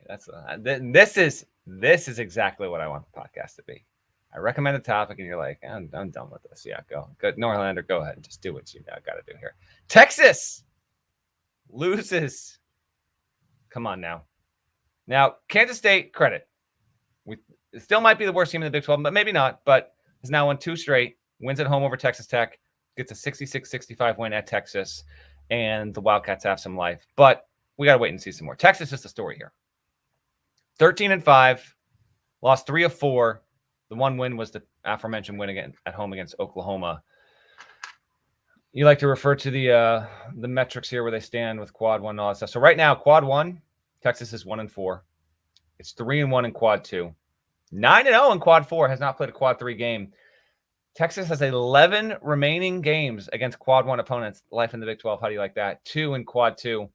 right. This is exactly what I want the podcast to be. I recommend a topic, and you're like, I'm done with this. Yeah, go. Good, Norlander, go ahead and just do what you got to do here. Texas loses. Come on now. Now, Kansas State, credit. It still might be the worst team in the Big 12, but maybe not. But has now won 2 straight, wins at home over Texas Tech, gets a 66-65 win at Texas, and the Wildcats have some life. But we got to wait and see some more. Texas is the story here. 13-5, lost 3 of 4. The one win was the aforementioned win again at home against Oklahoma. You like to refer to the metrics here where they stand with quad 1 and all that stuff. So right now, quad 1, Texas is 1-4. It's 3-1 in quad 2. 9-0 in quad 4, has not played a quad 3 game. Texas has 11 remaining games against quad 1 opponents. Life in the Big 12. How do you like that? 2 in quad 2.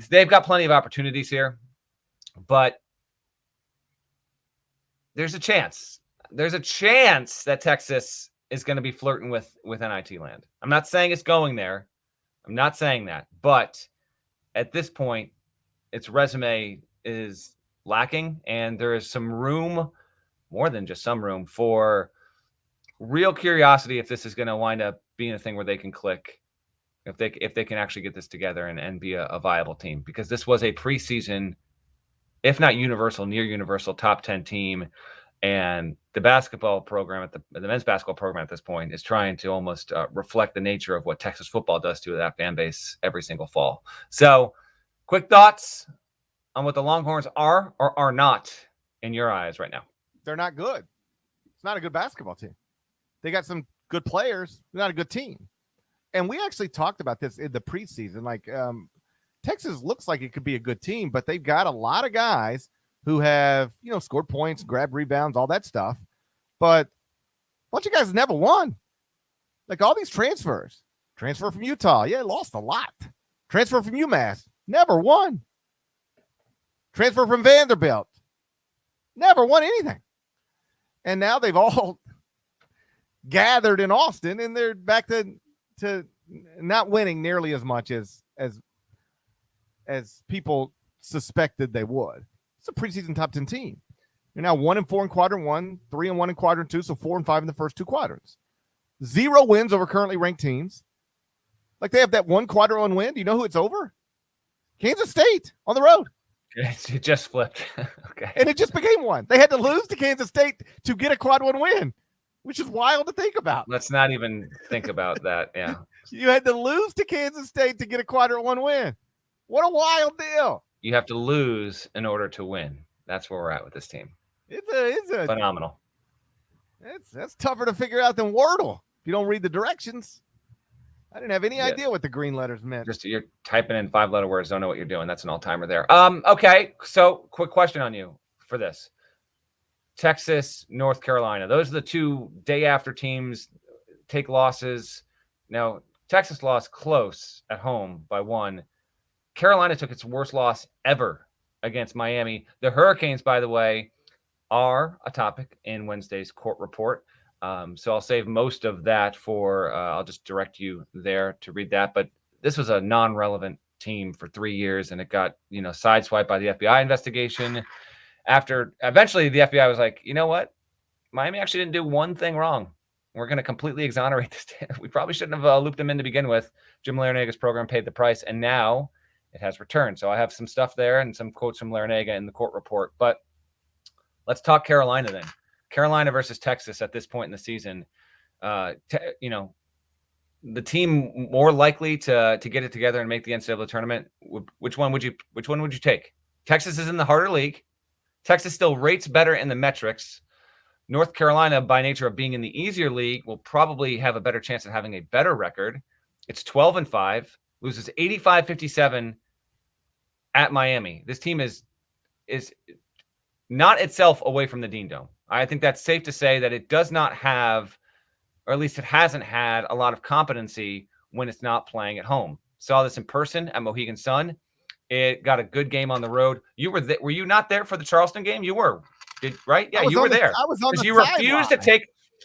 They've got plenty of opportunities here, but there's a chance. There's a chance that Texas is going to be flirting with NIT land. I'm not saying it's going there. I'm not saying that. But at this point, its resume is lacking, and there is some room, more than just some room, for real curiosity if this is going to wind up being a thing where they can click, if they can actually get this together and be a viable team. Because this was a preseason, if not universal, near universal top 10 team. And the basketball program the men's basketball program at this point is trying to almost reflect the nature of what Texas football does to that fan base every single fall. So, quick thoughts on what the Longhorns are or are not in your eyes right now. They're not good. It's not a good basketball team. They got some good players, not a good team. And we actually talked about this in the preseason. Like, Texas looks like it could be a good team, but they've got a lot of guys who have, scored points, grabbed rebounds, all that stuff. But a bunch of guys never won. Like all these transfers. Transfer from Utah. Yeah, lost a lot. Transfer from UMass. Never won. Transfer from Vanderbilt. Never won anything. And now they've all gathered in Austin, and they're back to not winning nearly as much as people suspected they would. It's a preseason top 10 team. You're now 1-4 in quadrant 1, 3-1 in quadrant 2, so 4-5 in the first 2 quadrants. 0 wins over currently ranked teams. Like they have that 1 quadrant 1 win. Do you know who it's over? Kansas State on the road. It just flipped. Okay. And it just became one. They had to lose to Kansas State to get a quad 1 win, which is wild to think about. Let's not even think about that. Yeah. You had to lose to Kansas State to get a quadrant 1 win. What a wild deal. You have to lose in order to win. That's where we're at with this team. It's a phenomenal. That's tougher to figure out than Wordle if you don't read the directions. I didn't have any idea what the green letters meant. Just you're typing in 5-letter words, don't know what you're doing. That's an all-timer there. Okay, so quick question on you for this. Texas, North Carolina. Those are the 2 day after teams take losses. Now, Texas lost close at home by 1. Carolina took its worst loss ever against Miami. The Hurricanes, by the way, are a topic in Wednesday's court report. So I'll save most of that for I'll just direct you there to read that. But this was a non-relevant team for 3 years, and it got sideswiped by the FBI investigation. After eventually the FBI was like, you know what? Miami actually didn't do one thing wrong. We're going to completely exonerate this. We probably shouldn't have looped them in to begin with. Jim Laranaga's program paid the price, and now it has returned. So I have some stuff there and some quotes from Laranaga in the court report. But let's talk Carolina then. Carolina versus Texas at this point in the season. The team more likely to get it together and make the NCAA tournament. Which one would you take? Texas is in the harder league. Texas still rates better in the metrics. North Carolina, by nature of being in the easier league, will probably have a better chance of having a better record. It's 12-5, loses 85-57 at Miami. This team is not itself away from the Dean Dome. I think that's safe to say that it does not have, or at least it hasn't had, a lot of competency when it's not playing at home. Saw this in person at Mohegan Sun. It got a good game on the road. You were were you not there for the Charleston game? You were, right? Yeah, you were there. I was on the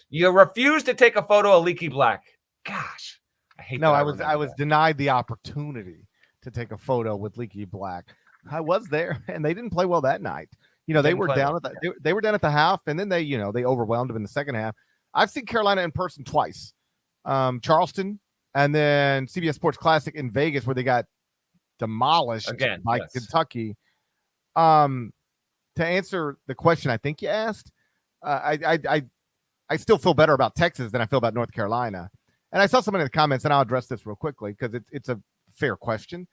You refused to take a photo of Leaky Black. Gosh, I hate. No, I was denied the opportunity to take a photo with Leaky Black. I was there, and they didn't play well that night. They Didn't were play down well. at they were down at the half, and then they overwhelmed them in the second half. I've seen Carolina in person twice, Charleston, and then CBS Sports Classic in Vegas, where they got demolished Again, by yes. Kentucky. To answer the question I think you asked, I still feel better about Texas than I feel about North Carolina. And I saw someone in the comments, and I'll address this real quickly because it's a fair question.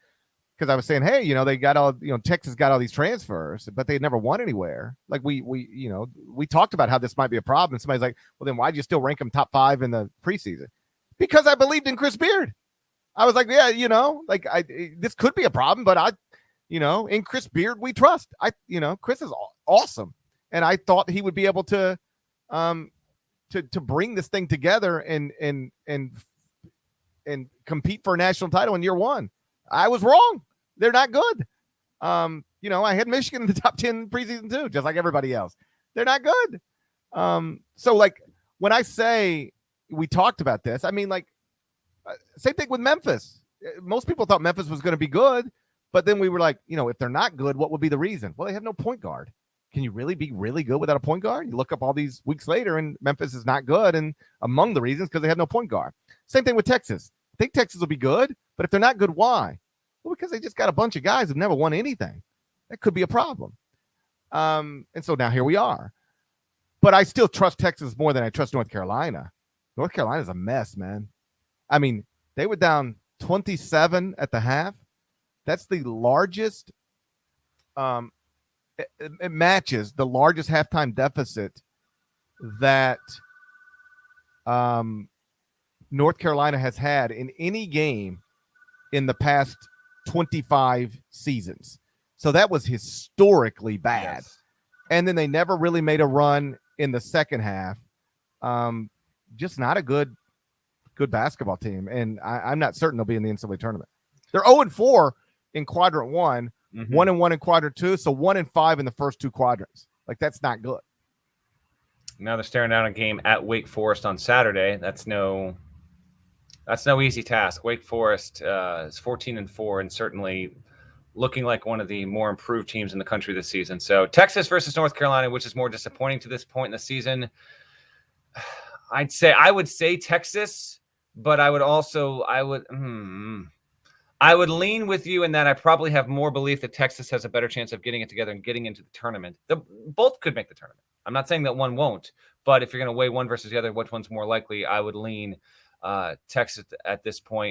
Because I was saying, hey, they got all, Texas got all these transfers, but they never won anywhere. Like we talked about how this might be a problem. And somebody's like, well, then why'd you still rank them top 5 in the preseason? Because I believed in Chris Beard. I was like, yeah, this could be a problem, but in Chris Beard we trust. Chris is awesome, and I thought he would be able to bring this thing together and compete for a national title in year one. I was wrong. They're not good. I had Michigan in the top 10 preseason too, just like everybody else. They're not good. So like when I say we talked about this, I mean like same thing with Memphis. Most people thought Memphis was going to be good, but then we were like, if they're not good, what would be the reason? Well, they have no point guard. Can you really be really good without a point guard? You look up all these weeks later, and Memphis is not good, and among the reasons because they have no point guard. Same thing with Texas. I think Texas will be good, but if they're not good, why? Well, because they just got a bunch of guys who've never won anything. That could be a problem. And so now here we are. But I still trust Texas more than I trust North Carolina. North Carolina's a mess, man. I mean, they were down 27 at the half. That's the largest it matches the largest halftime deficit that North Carolina has had in any game in the past 25 seasons. So that was historically bad. Yes. And then they never really made a run in the second half. Just not a good basketball team. And I'm not certain they'll be in the NCAA tournament. They're 0-4 in quadrant 1, 1-1 in quadrant 2. So 1-5 in the first 2 quadrants. Like that's not good. Now they're staring down a game at Wake Forest on Saturday. That's no easy task. Wake Forest is 14-4 and certainly looking like one of the more improved teams in the country this season. So Texas versus North Carolina, which is more disappointing to this point in the season? I would say Texas, but I would lean with you in that I probably have more belief that Texas has a better chance of getting it together and getting into the tournament. Both could make the tournament. I'm not saying that one won't, but if you're going to weigh one versus the other, which one's more likely, I would lean Texas at this point.